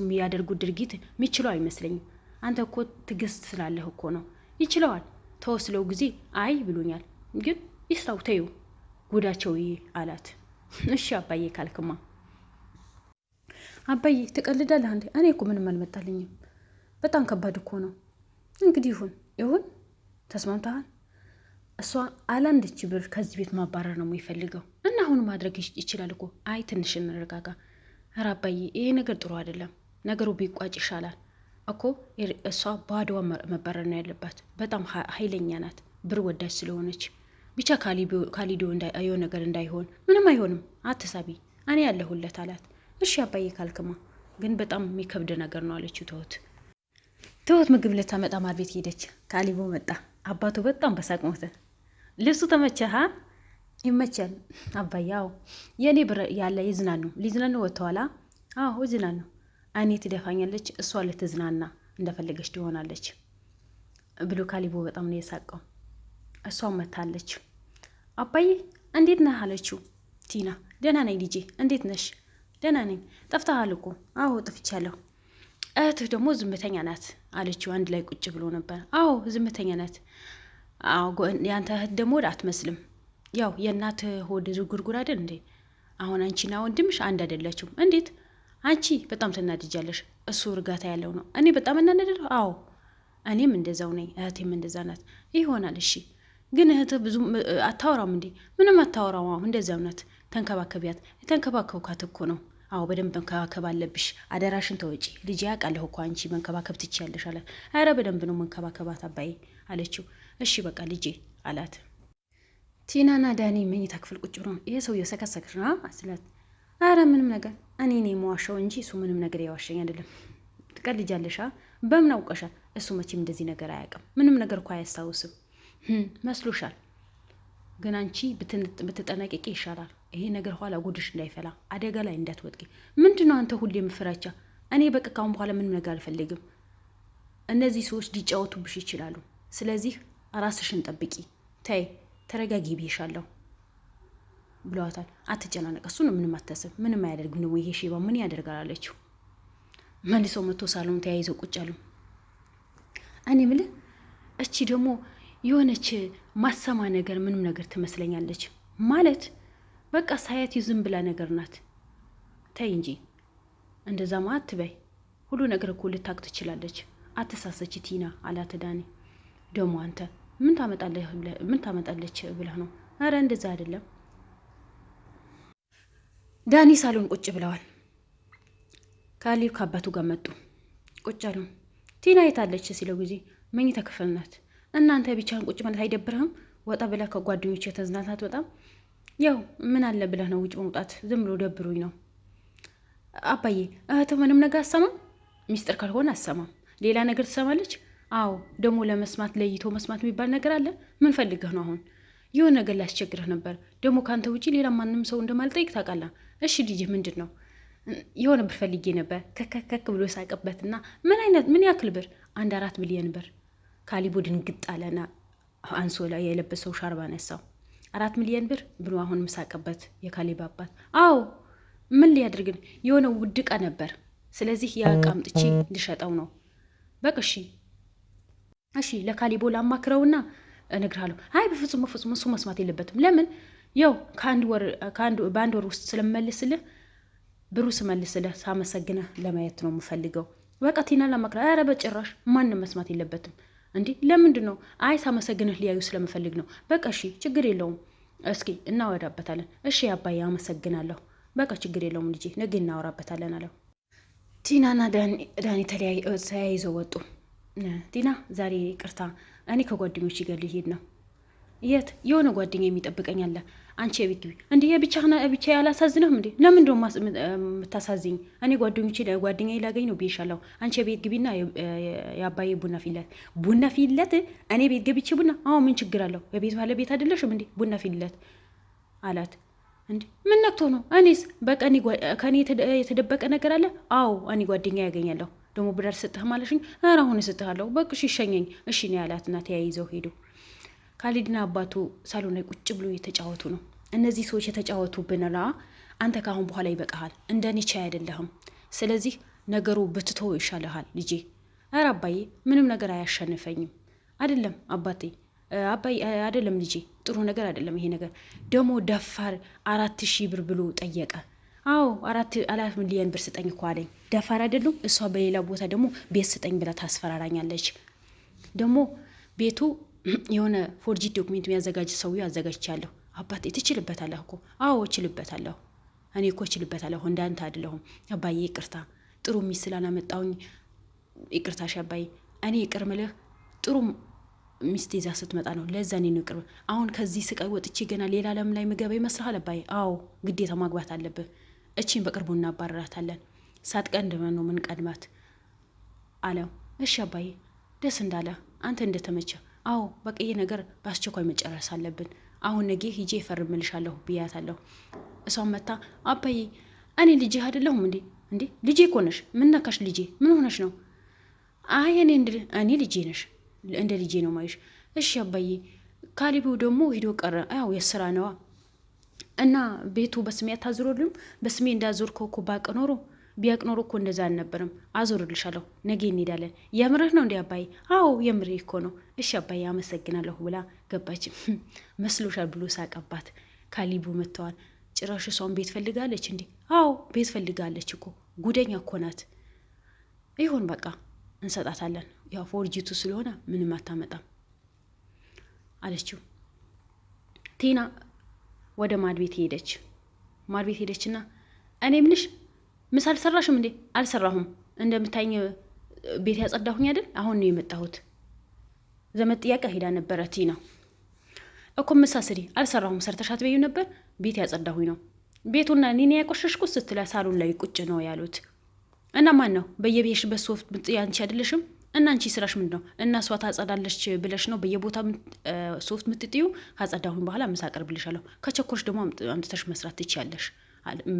የሚያደርጉት ድርጊት የሚችለው አይመስለኝም። አንተ እኮ ትዕግስት ስላለህ እኮ ነው። ይችለዋል። ተወስለው ጊዜ አይ ብሎኛል፣ ግን ይስራው ተይው ጉዳቸው አላት። እሺ አባዬ ካልክማ። አባዬ ትቀልዳለህ አንዴ? እኔ እኮ ምንም አልመጣልኝም። በጣም ከባድ እኮ ነው። እንግዲህ ይሁን ተስማምተሃል? እሷ አላንድች ብር ከዚህ ቤት ማባረር ነው የሚፈልገው እና አሁን ማድረግ ይችላል እኮ። አይ ትንሽ እንረጋጋ። ኧረ አባዬ ይሄ ነገር ጥሩ አይደለም። ነገሩ ቢቋጭ ይሻላል እኮ። እሷ ባዶዋ መባረር ነው ያለባት። በጣም ኃይለኛ ናት፣ ብር ወዳጅ ስለሆነች። ብቻ ካሊዶ የሆነ ነገር እንዳይሆን። ምንም አይሆንም አትሳቢ፣ እኔ ያለሁለት አላት። እሺ አባዬ ካልክማ፣ ግን በጣም የሚከብድ ነገር ነው አለችው ትሁት ምግብ ልታመጣ ማር ቤት ሄደች። ካሊቦ መጣ። አባቱ በጣም በሳቅ ሞተ። ልብሱ ተመቸህ? ይመቻል አባዬ። አዎ የእኔ ብር ያለ ይዝናኑ ሊዝናኑ ወጥተዋላ? አዎ ይዝናኑ። እኔ ትደፋኛለች፣ እሷ ልትዝናና እንደፈለገች ትሆናለች ብሎ ካሊቦ በጣም ነው የሳቀው። እሷም መታለች። አባዬ እንዴት ነህ አለችው ቲና። ደህና ነኝ ልጄ፣ እንዴት ነሽ? ደህና ነኝ። ጠፍተሃል እኮ። አዎ ጠፍቻለሁ። እህትህ ደግሞ ዝምተኛ ናት አለችው። አንድ ላይ ቁጭ ብሎ ነበር። አዎ ዝምተኛ ናት። ያንተ እህት ደግሞ አትመስልም። ያው የእናት ሆድ ጉርጉር አይደል እንዴ? አሁን አንቺና ወንድምሽ አንድ አይደላችሁም። እንዴት? አንቺ በጣም ትናድጃለሽ፣ እሱ እርጋታ ያለው ነው። እኔ በጣም እናደደለሁ። አዎ እኔም እንደዛው ነኝ፣ እህቴም እንደዛ ናት። ይሆናል። እሺ ግን እህትህ ብዙ አታወራም እንዴ? ምንም አታወራም። አዎ እንደዛው ናት። ተንከባከቢያት። የተንከባከብኳት እኮ ነው። አዎ በደንብ መንከባከብ አለብሽ። አደራሽን ተወጪ ልጅ። ያውቃለሁ እኮ አንቺ መንከባከብ ትችያለሽ አላት። ኧረ በደንብ ነው መንከባከባት አባዬ አለችው። እሺ በቃ ልጄ አላት። ቲናና ዳኒ መኝታ ክፍል ቁጭ ብሎ ይሄ ሰውዬው ሰከሰከሽ ነው አስላት። ኧረ ምንም ነገር እኔ ነኝ የምዋሻው እንጂ እሱ ምንም ነገር ያዋሸኝ አይደለም። ትቀልጃለሽ? በምን አውቀሻል? እሱ መቼም እንደዚህ ነገር አያውቅም። ምንም ነገር እኮ አያስታውስም። መስሎሻል? ግን አንቺ ብትጠነቀቂ ይሻላል። ይሄ ነገር ኋላ ጉድሽ እንዳይፈላ አደጋ ላይ እንዳትወጥቂ። ምንድነው አንተ ሁሌ የምፍራቻ? እኔ በቃ ካሁን በኋላ ምንም ነገር አልፈልግም። እነዚህ ሰዎች ሊጫወቱብሽ ይችላሉ። ስለዚህ ራስሽን ጠብቂ። ተይ ተረጋጊ ብዬሻለሁ ብለዋታል። አትጨናነቅ፣ እሱ ነው ምንም አታስብ፣ ምንም አያደርግም። ነው ይሄ ሼባ ምን ያደርጋል አለችው። መልሰው መጥቶ ሳሎን ተያይዘው ቁጭ አሉ። እኔ የምልህ እቺ ደግሞ የሆነች ማሰማ ነገር ምንም ነገር ትመስለኛለች። ማለት በቃ ሳያት ዝም ብላ ነገር ናት። ተይ እንጂ እንደዛማ አትበይ። ሁሉ ነገር እኮ ልታቅ ትችላለች። አትሳሰች ቲና አላት ዳኒ። ደግሞ አንተ ምን ታመጣለች ብለህ ነው? አረ እንደዛ አይደለም። ዳኒ ሳሎን ቁጭ ብለዋል። ካሌብ ከአባቱ ጋር መጡ። ቁጭ አሉ። ቲና የታለች ሲለው ጊዜ መኝታ ክፍል ናት። እናንተ ብቻህን ቁጭ ማለት አይደብርህም? ወጣ ብለህ ከጓደኞች የተዝናናት በጣም ያው ምን አለ ብለህ ነው ውጭ መውጣት? ዝም ብሎ ደብሮኝ ነው። አባዬ እህትህ ምንም ነገር አሰማም? ሚስጥር ካልሆነ አሰማም። ሌላ ነገር ትሰማለች? አዎ ደግሞ ለመስማት ለይቶ መስማት የሚባል ነገር አለ። ምን ፈልገህ ነው? አሁን የሆነ ነገር ላስቸግረህ ነበር። ደግሞ ካንተ ውጪ ሌላ ማንም ሰው እንደማልጠይቅ ታውቃለህ። እሺ ልጅ ምንድን ነው? የሆነ ብር ፈልጌ ነበር። ከከከክ ብሎ ሳቀበትና ምን ያክል ብር? 4 ሚሊዮን ብር። ካሊቦ ድንግጥ አለና አንሶላ የለበሰው ሻርባ ነሳው። 4 ሚሊዮን ብር ብሎ አሁን ምሳቀበት የካሊብ አባት። አዎ ምን ሊያደርግን? የሆነ ውድ ዕቃ ነበር። ስለዚህ ያ ዕቃ አምጥቼ ልሸጠው ነው። በቃ እሺ ለካሊቦ ላማክረውና እነግርሃለሁ። አይ በፍጹም እሱ መስማት የለበትም። ለምን? ያው በአንድ ወር ውስጥ ስለምመልስልህ ብሩ ስመልስልህ ሳመሰግነህ ለማየት ነው የምፈልገው። በቃ ቲና ላማክረ። ኧረ በጭራሽ ማንም መስማት የለበትም። እንዴ ለምንድን ነው? አይ ሳመሰግነህ ሊያዩ ስለምፈልግ ነው። በቃ እሺ ችግር የለውም። እስኪ እናወራበታለን። እሺ አባዬ አመሰግናለሁ። በቃ ችግር የለውም ልጄ ነገ እናወራበታለን አለው። ቲናና ዳኒ ተያይዘው ወጡ። ቲና ዛሬ ቅርታ እኔ ከጓደኞች ጋር ሊሄድ ነው። የት? የሆነ ጓደኛ የሚጠብቀኝ አለ። አንቺ የቤት ግቢ። እንዴ ብቻ ያላሳዝነህም እንዴ? ለምን ደሞ የምታሳዝኝ? እኔ ጓደኛዬ ላገኝ ነው ብዬሻለሁ። አንቺ የቤት ግቢና የአባዬ ቡና ፊለት እኔ ቤት ገብቼ ቡና። አዎ ምን ችግር አለው? የቤት ባለቤት አይደለሽም እንዴ? ቡና ፊለት አላት። እንዴ ምን ነክቶ ነው? እኔስ በቃ ከኔ የተደበቀ ነገር አለ? አዎ እኔ ጓደኛ ያገኛለሁ። ደግሞ ብዳር ስጥህ ማለሽኝ? ኧረ አሁን ስጥሃለሁ። በቃ ይሸኘኝ። እሺ ነው ያላትና ተያይዘው ሄዱ። ካሊድና አባቱ ሳሎን ላይ ቁጭ ብሎ እየተጫወቱ ነው። እነዚህ ሰዎች የተጫወቱ ብንላ አንተ ካሁን በኋላ ይበቃሃል። እንደኔ ቻይ አይደለህም። ስለዚህ ነገሩ ብትቶ ይሻልሃል ልጄ። ኧረ አባዬ ምንም ነገር አያሸንፈኝም። አይደለም አባቴ አባዬ አይደለም ልጄ፣ ጥሩ ነገር አይደለም ይሄ ነገር። ደግሞ ደፋር 4,000 ብር ብሎ ጠየቀ። አዎ 4 ሚሊዮን ብር ስጠኝ እኮ አለኝ። ደፋር አይደሉም? እሷ በሌላ ቦታ ደግሞ ቤት ስጠኝ ብላ ታስፈራራኛለች። ደግሞ ቤቱ የሆነ ፎርጂት ዶክሜንት የሚያዘጋጅ ሰውዬው አዘጋጅቻለሁ። አባቴ ትችልበታለህ እኮ። አዎ እችልበታለሁ፣ እኔ እኮ እችልበታለሁ፣ እንዳንተ አይደለሁም አባዬ። ይቅርታ ጥሩ ሚስት ስላላመጣሁኝ ይቅርታ አባዬ። እኔ ይቅር ምልህ ጥሩ ሚስት ይዛ ስትመጣ ነው። ለዛ እኔ ነው ይቅር። አሁን ከዚህ ስቃይ ወጥቼ ገና ሌላ ዓለም ላይ ምገባ ይመስልሃል አባዬ? አዎ ግዴታ ማግባት አለብህ። እቺን በቅርቡ እናባረራታለን። ሳትቀድመን ነው ምን ቀድማት አለው። እሺ አባዬ ደስ እንዳለ አንተ እንደተመቸ። አዎ በቃ ይሄ ነገር በአስቸኳይ መጨረስ አለብን። አሁን ነገ ሂጄ እፈርምልሻለሁ ብያታለሁ። እሷም መታ አባዬ እኔ ልጄ አይደለሁም እንዴ? እንዴ ልጄ እኮ ነሽ። ምን ነካሽ ልጄ? ምን ሆነሽ ነው? አይ እኔ ልጄ ነሽ፣ እንደ ልጄ ነው ማይሽ። እሺ አባዬ። ካሊቡ ደግሞ ሂዶ ቀረ። ያው የስራ ነዋ። እና ቤቱ በስሜ አታዝሮልም? በስሜ እንዳዞርከው እኮ ባቅ ኖሮ ቢያቅ ኖሮ እኮ እንደዛ አልነበረም። አዞርልሻለሁ፣ ነገ እንሄዳለን። የምርህ ነው እንዴ አባዬ? አዎ የምሬ እኮ ነው። እሺ አባዬ አመሰግናለሁ ብላ ገባች። መስሎሻል ብሎ ሳቀባት። ካሊቡ መጥተዋል። ጭራሽ እሷን ቤት ፈልጋለች እንዴ? አዎ ቤት ፈልጋለች እኮ። ጉደኛ እኮ ናት። ይሁን በቃ እንሰጣታለን። ያው ፎርጂቱ ስለሆነ ምንም አታመጣም አለችው። ቲና ወደ ማድ ቤት ሄደች። ማድ ቤት ሄደችና እኔ ምልሽ ምሳ አልሰራሽም እንዴ? አልሰራሁም። እንደምታኝ ቤት ያጸዳሁኝ አይደል? አሁን ነው የመጣሁት። ዘመድ ጥያቄ ሄዳ ነበረ ቲና። እኮ ምሳ ስሪ። አልሰራሁም። ሰርተሻት በዩ ነበር። ቤት ያጸዳሁኝ ነው። ቤቱና እኔ ያቆሸሽኩት ስትላ ሳሎን ላይ ቁጭ ነው ያሉት። እና ማን ነው በየቤሽ በሶፍት ምጥያ አንቺ አይደለሽም? እና አንቺ ስራሽ ምንድን ነው? እና እሷ ታጸዳለች ብለሽ ነው በየቦታ ሶፍት ምትጥዩ? ካጸዳሁኝ በኋላ ምሳ አቀርብልሻለሁ። ከቸኮልሽ ደግሞ አምጥተሽ መስራት ትችያለሽ፣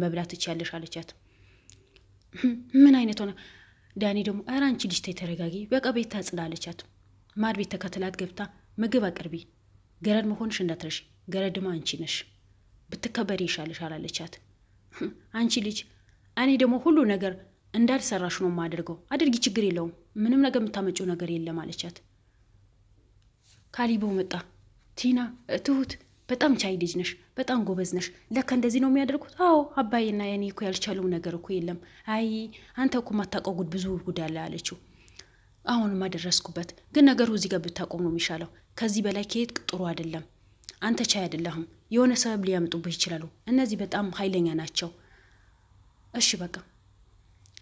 መብላት ትችያለሽ አለቻት። ምን አይነት ሆነ? ዳኒ ደግሞ ኧረ አንቺ ልጅ ተይ ተረጋጊ፣ በቃ ቤት ታጽዳ አለቻት። ማድ ቤት ተከትላት ገብታ ምግብ አቅርቢ፣ ገረድ መሆንሽ እንዳትረሺ፣ ገረድ ደግሞ አንቺ ነሽ፣ ብትከበሪ ይሻልሻል አለቻት። አንቺ ልጅ እኔ ደግሞ ሁሉ ነገር እንዳልሰራሽ ነው የማደርገው። አድርጊ፣ ችግር የለውም፣ ምንም ነገር የምታመጪው ነገር የለም አለቻት። ካሊቦ መጣ። ቲና ትሁት በጣም ቻይ ልጅ ነሽ፣ በጣም ጎበዝ ነሽ። ለካ እንደዚህ ነው የሚያደርጉት። አዎ አባዬና የኔ እኮ ያልቻለው ነገር እኮ የለም። አይ አንተ እኮ ማታውቀው ብዙ ጉድ አለ አለችው። አሁንማ ደረስኩበት፣ ግን ነገሩ እዚህ ጋር ብታቆም ነው የሚሻለው። ከዚህ በላይ ከሄድ ጥሩ አይደለም። አንተ ቻይ አይደለህም። የሆነ ሰበብ ሊያመጡብህ ይችላሉ። እነዚህ በጣም ኃይለኛ ናቸው። እሺ በቃ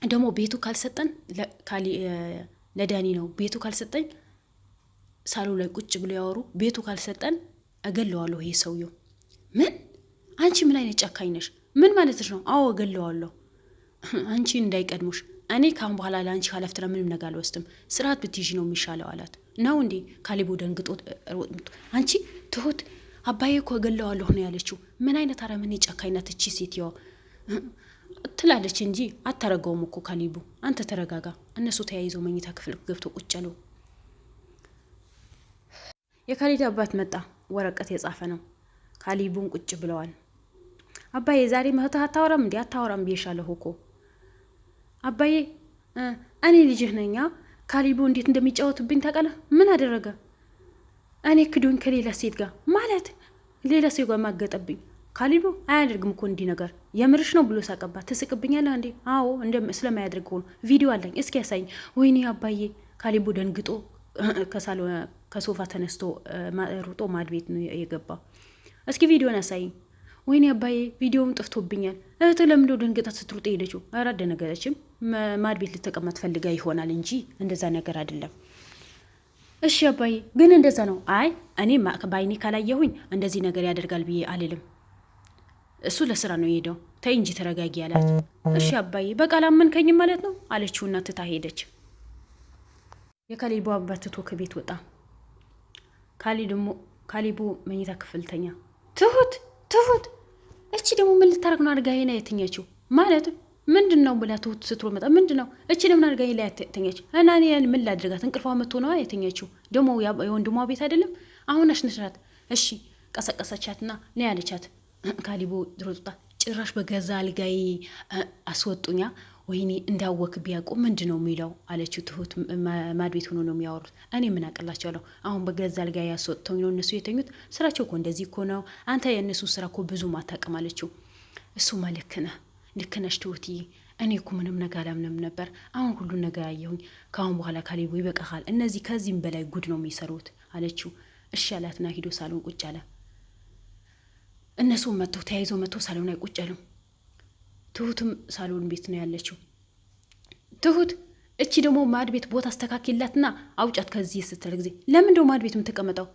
ደግሞ ቤቱ ካልሰጠን ለዳኒ ነው። ቤቱ ካልሰጠኝ ሳሉ ላይ ቁጭ ብሎ ያወሩ። ቤቱ ካልሰጠን እገለዋለሁ ይሄ ሰውየው። ምን? አንቺ ምን አይነት ጨካኝ ነሽ? ምን ማለትሽ ነው? አዎ እገለዋለሁ። አንቺ እንዳይቀድሙሽ። እኔ ካሁን በኋላ ለአንቺ ኃላፊነት ምንም ነገር አልወስድም። ስርዓት ብትይዥ ነው የሚሻለው አላት። ነው እንዴ? ካሊቦ ደንግጦ አንቺ ትሁት አባዬ እኮ እገለዋለሁ ነው ያለችው። ምን አይነት አረመኔ ጨካኝ ናት እቺ ሴትዮ ትላለች እንጂ አታረገውም እኮ ካሊቡ። አንተ ተረጋጋ። እነሱ ተያይዘው መኝታ ክፍል ገብቶ ቁጭ አሉ። የካሊድ አባት መጣ። ወረቀት የጻፈ ነው። ካሊቡን ቁጭ ብለዋል። አባዬ ዛሬ መህተህ አታወራም እንዴ? አታወራም ብዬሻለሁ እኮ አባዬ። እኔ ልጅህ ነኛ። ካሊቡ እንዴት እንደሚጫወትብኝ ታውቃለህ? ምን አደረገ? እኔ ክዶኝ ከሌላ ሴት ጋር ማለት ሌላ ሴት ጋር ማገጠብኝ። ካሊቡ አያደርግም እኮ እንዲህ ነገር። የምርሽ ነው ብሎ ሳቀባት። ትስቅብኛለህ እንዴ? አዎ ስለማያደርገው ነው። ቪዲዮ አለኝ፣ እስኪ ያሳይኝ። ወይኔ አባዬ። ካሊቡ ደንግጦ ከሶፋ ተነስቶ ሩጦ ማድ ቤት ነው የገባው። እስኪ ቪዲዮን ያሳይኝ። ወይኔ አባዬ ቪዲዮውም ጠፍቶብኛል። እህት ለምንድነው ደንግጣ ስትሮጥ ሄደችው? ኧረ አልደነገጠችም። ማድ ቤት ልትቀመጥ ፈልጋ ይሆናል እንጂ እንደዛ ነገር አይደለም። እሺ አባዬ ግን እንደዛ ነው። አይ እኔ በአይኔ ካላየሁኝ እንደዚህ ነገር ያደርጋል ብዬ አልልም። እሱ ለስራ ነው የሄደው። ተይ እንጂ ተረጋጊ አላት። እሺ አባዬ በቃ ላመንከኝም ማለት ነው አለችውና ትታ ሄደች። የካሊቡ አባት ትቶ ከቤት ወጣ። ካሊቡ መኝታ ክፍል ተኛ። ትሁት እቺ ደግሞ ምን ልታረግ ነው? አልጋዬ ላይ የተኛችው ማለት ምንድን ነው ብላ ትሁት ስትሮ መጣ። ምንድን ነው እቺ ለምን አልጋዬ ላይ የተኛች? እና እኔ ምን ላድርጋት? እንቅልፏ መጥቶ ነዋ የተኛችው። ደግሞ የወንድሟ ቤት አይደለም። አሁን አሽነሻት። እሺ ቀሰቀሰቻትና ነው ያለቻት። ካሊቡ ድሮጣ ጭራሽ በገዛ አልጋዬ አስወጡኛ። ወይኔ እንዳወክ ቢያውቁ ምንድን ነው የሚለው አለችው ትሁት። ማድ ቤት ሆኖ ነው የሚያወሩት። እኔ ምን አቅላቸዋለሁ? አሁን በገዛ አልጋ ያስወጥተው ነው እነሱ የተኙት። ስራቸው እኮ እንደዚህ እኮ ነው። አንተ የእነሱ ስራ እኮ ብዙ ማታውቅም አለችው። እሱማ ልክ ነሽ ትሁትዬ። እኔ እኮ ምንም ነገር አላምንም ነበር። አሁን ሁሉ ነገር አየሁኝ። ከአሁን በኋላ ካሌቦ ይበቃሃል። እነዚህ ከዚህም በላይ ጉድ ነው የሚሰሩት አለችው። እሺ አላትና ሂዶ ሳሎን ቁጭ አለ። እነሱ ተያይዞ መጥተው ሳሎን ላይ ቁጭ አሉ። ትሁትም ሳሎን ቤት ነው ያለችው። ትሁት እቺ ደግሞ ማድ ቤት ቦታ አስተካክላትና አውጫት ከዚህ ስትል ጊዜ ለምን ደሞ ማድ ቤት የምትቀመጠው?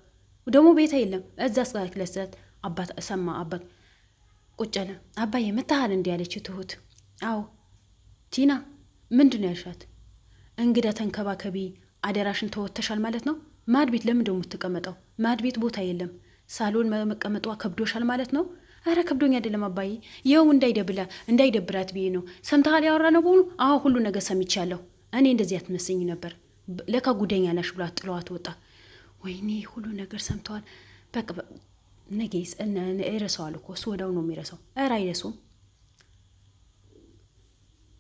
ደግሞ ቤታ የለም እዛ አስተካክለስት አባት ሰማ። አባት ቁጭ አለ። አባዬ መታሃል እንዲህ ያለችው ትሁት። አዎ ቲና ምንድን ነው ያልሻት? እንግዳ ተንከባከቢ አደራሽን ተወተሻል ማለት ነው። ማድ ቤት ለምን ደሞ የምትቀመጠው? ማድ ቤት ቦታ የለም። ሳሎን መቀመጧ ከብዶሻል ማለት ነው። አረ ከብዶኝ አይደለም አባዬ፣ ይኸው እንዳይደብራት ብዬ ነው። ሰምተሃል ያወራ ነው በሙሉ? አዎ ሁሉ ነገር ሰምቻለሁ። እኔ እንደዚህ አትመስኝ ነበር። ለካ ጉደኛ ናሽ ብሏት ጥለዋት ወጣ። ወይኔ ሁሉ ነገር ሰምተዋል። በቃ ነጌስ ይረሳዋል እኮ እሱ ወዳው ነው የሚረሳው። ኧረ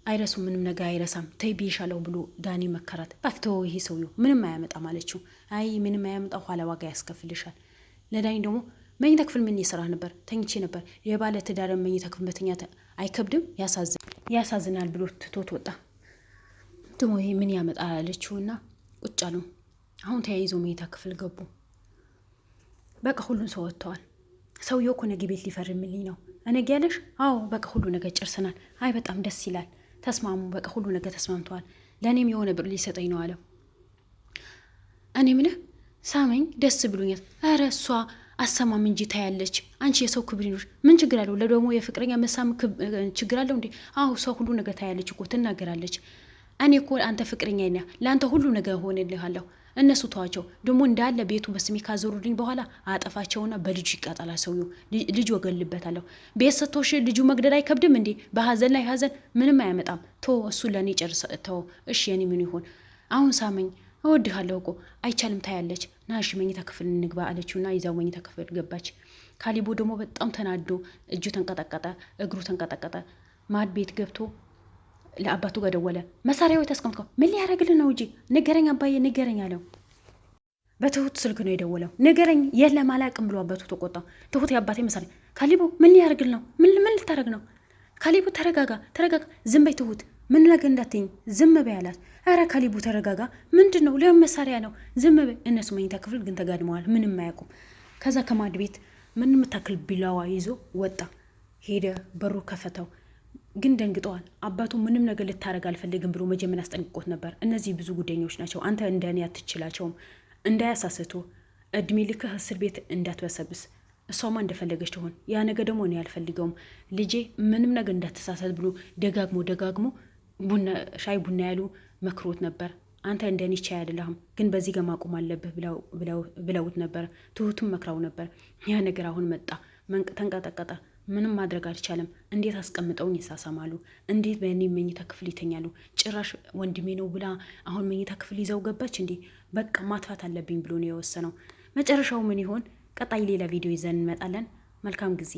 አይረሱም ምንም ነገር አይረሳም። ተይ ብዬሻለሁ ብሎ ዳኒ መከራት። ባክተው ይሄ ሰውዬው ምንም አያመጣም አለችው። አይ ምንም አያመጣ ኋላ ዋጋ ያስከፍልሻል። ለዳኒ ደግሞ መኝታ ክፍል ምን እየሰራ ነበር? ተኝቼ ነበር። የባለ ትዳር መኝታ ክፍል መተኛት አይከብድም? ያሳዝናል ብሎ ትቶት ወጣ። ደግሞ ይሄ ምን ያመጣል አለችውና ቁጭ አሉ። አሁን ተያይዘው መኝታ ክፍል ገቡ። በቃ ሁሉን ሰው ወጥተዋል። ሰውየው እኮ ነገ ቤት ሊፈርምልኝ ነው። እነግ ያለሽ? አዎ በቃ ሁሉ ነገር ጨርሰናል። አይ በጣም ደስ ይላል። ተስማሙ። በቃ ሁሉ ነገር ተስማምተዋል። ለእኔም የሆነ ብር ሊሰጠኝ ነው አለው። እኔ ምልህ ሳመኝ ደስ ብሎኛል። ኧረ እሷ አሰማም እንጂ ታያለች። አንቺ የሰው ክብር ይኖርሽ ምን ችግር አለው? ለደግሞ የፍቅረኛ መሳም ችግር አለው እንዴ? አዎ ሰው ሁሉ ነገር ታያለች እኮ ትናገራለች። እኔ እኮ አንተ ፍቅረኛ ነ ለአንተ ሁሉ ነገር ሆንልሃለሁ። እነሱ ተዋቸው። ደግሞ እንዳለ ቤቱ በስሜ ካዞሩልኝ በኋላ አጠፋቸውና በልጁ ይቃጠላል። ሰውየው ልጁ እገልበታለሁ። ቤት ሰጥቶሽ ልጁ መግደል አይከብድም እንዴ? በሀዘን ላይ ሀዘን ምንም አያመጣም። ቶ እሱ ለእኔ ጨርሰ ተው። እሺ የኔ ምን ይሆን አሁን? ሳመኝ እወድሃለሁ እኮ አይቻልም ታያለች። ና እሺ መኝታ ክፍል እንግባ አለችውና ይዛው መኝታ ክፍል ገባች። ካሊቦ ደግሞ በጣም ተናዶ እጁ ተንቀጠቀጠ፣ እግሩ ተንቀጠቀጠ። ማድ ቤት ገብቶ ለአባቱ ጋር ደወለ። መሳሪያው ተስቀምጥከው ምን ሊያደርግልን ነው? እንጂ ንገረኝ አባዬ ንገረኝ አለው። በትሁት ስልክ ነው የደወለው። ንገረኝ የለም አላቅም ብሎ አባቱ ተቆጣ። ትሁት የአባቴ መሳሪያ ካሊቦ ምን ሊያደርግል ነው? ምን ልታደርግ ነው? ካሊቦ ተረጋጋ። ዝም በይ ትሁት ምን ነገር እንዳትኝ ዝም በይ አላት። ኧረ ካሊቦ ተረጋጋ። ምንድን ነው? ለምን መሳሪያ ነው? ዝም በይ። እነሱ መኝታ ክፍል ግን ተጋድመዋል። ምንም አያውቁም። ከዛ ከማድ ቤት ምን የምታክል ቢላዋ ይዞ ወጣ። ሄደ። በሩ ከፈተው። ግን ደንግጠዋል። አባቱ ምንም ነገር ልታረግ አልፈልግም ብሎ መጀመሪያ አስጠንቅቆት ነበር። እነዚህ ብዙ ጉደኞች ናቸው። አንተ እንደኔ አትችላቸውም። እንዳያሳስቱ እድሜ ልክህ እስር ቤት እንዳትበሰብስ። እሷማ እንደፈለገች ትሆን። ያ ነገር ደግሞ እኔ አልፈልገውም። ልጄ ምንም ነገር እንዳትሳሳት ብሎ ደጋግሞ ሻይ ቡና ያሉ መክሮት ነበር። አንተ እንደኔ ቻይ አይደለህም፣ ግን በዚህ ጋር ማቆም አለብህ ብለውት ነበር። ትሁትም መክራው ነበር። ያ ነገር አሁን መጣ። ተንቀጠቀጠ። ምንም ማድረግ አልቻለም። እንዴት አስቀምጠውኝ ይሳሳማሉ? እንዴት በእኔ መኝታ ክፍል ይተኛሉ? ጭራሽ ወንድሜ ነው ብላ አሁን መኝታ ክፍል ይዘው ገባች። እንዴ በቃ ማጥፋት አለብኝ ብሎ ነው የወሰነው። መጨረሻው ምን ይሆን? ቀጣይ ሌላ ቪዲዮ ይዘን እንመጣለን። መልካም ጊዜ